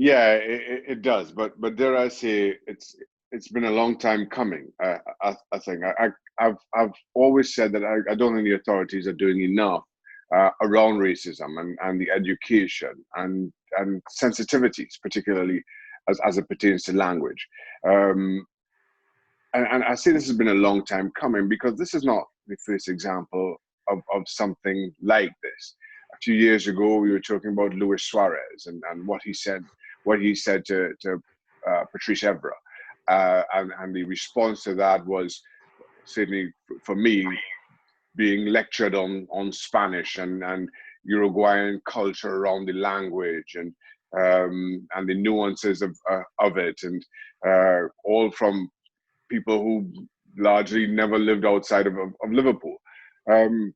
Yeah, it does, but dare I say, it's been a long time coming. I think I've always said that I don't think the authorities are doing enough around racism and the education and sensitivities, particularly as it pertains to language. Um, and I say this has been a long time coming because this is not the first example of something like this. A few years ago, we were talking about Luis Suarez and what he said to Patrice Evra, and the response to that was certainly for me being lectured on Spanish and Uruguayan culture around the language and the nuances of it, and all from people who largely never lived outside of Liverpool. Um,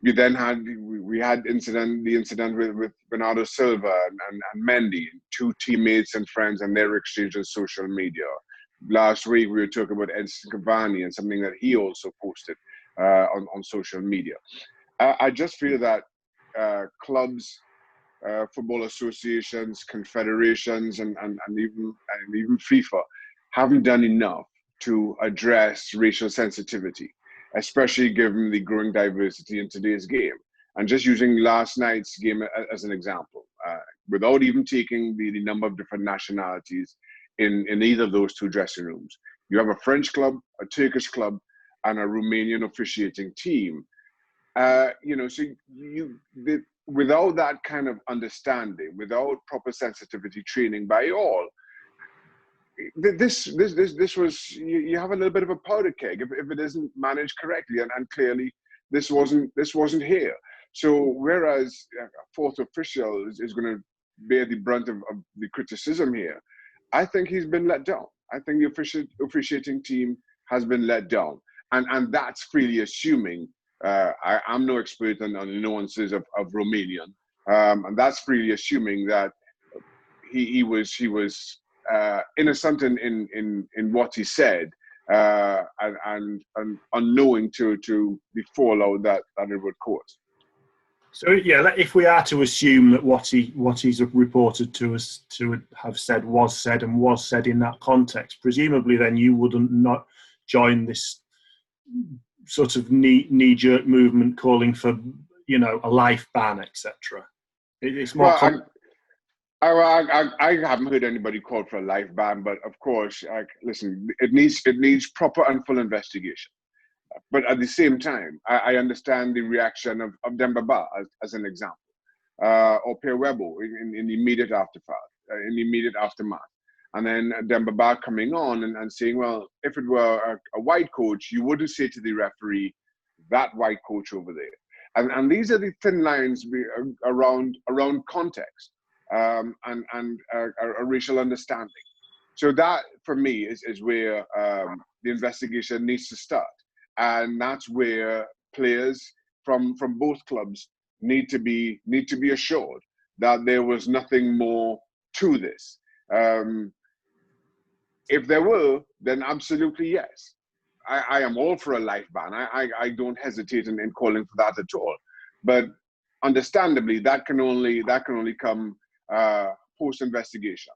we then had the incident with Bernardo Silva and Mendy, two teammates and friends, and their exchange on social media. Last week we were talking about Edson Cavani and something that he also posted on social media. I just feel that clubs, football associations, confederations, and even FIFA haven't done enough to address racial sensitivity, especially given the growing diversity in today's game. And just using last night's game as an example, without even taking the number of different nationalities in either of those two dressing rooms, you have a French club, a Turkish club, and a Romanian officiating team. Without that kind of understanding, without proper sensitivity training by all, this was, you have a little bit of a powder keg if it isn't managed correctly, and clearly this wasn't here. So whereas a fourth official is going to bear the brunt of the criticism here, I think he's been let down. I think the officiating team has been let down, and that's freely assuming. I'm no expert on the nuances of Romanian, and that's freely assuming that he was innocent in what he said, and unknowing to the fallout that it would cause. So yeah, if we are to assume that what he's reported to us to have said was said in that context, presumably then you wouldn't not join this sort of knee-jerk movement calling for, a life ban, etc. It's more. Well, I haven't heard anybody call for a life ban, but of course, listen, it needs proper and full investigation. But at the same time, I understand the reaction of Demba Ba as an example, or Pierre Webo in the immediate aftermath. And then Demba Ba coming on and saying, well, if it were a white coach, you wouldn't say to the referee, that white coach over there. And these are the thin lines around context and a racial understanding. So that, for me, is where the investigation needs to start. And that's where players from both clubs need to be assured that there was nothing more to this. If there were, then absolutely yes. I am all for a life ban. I don't hesitate in calling for that at all. But understandably, that can only come post investigation.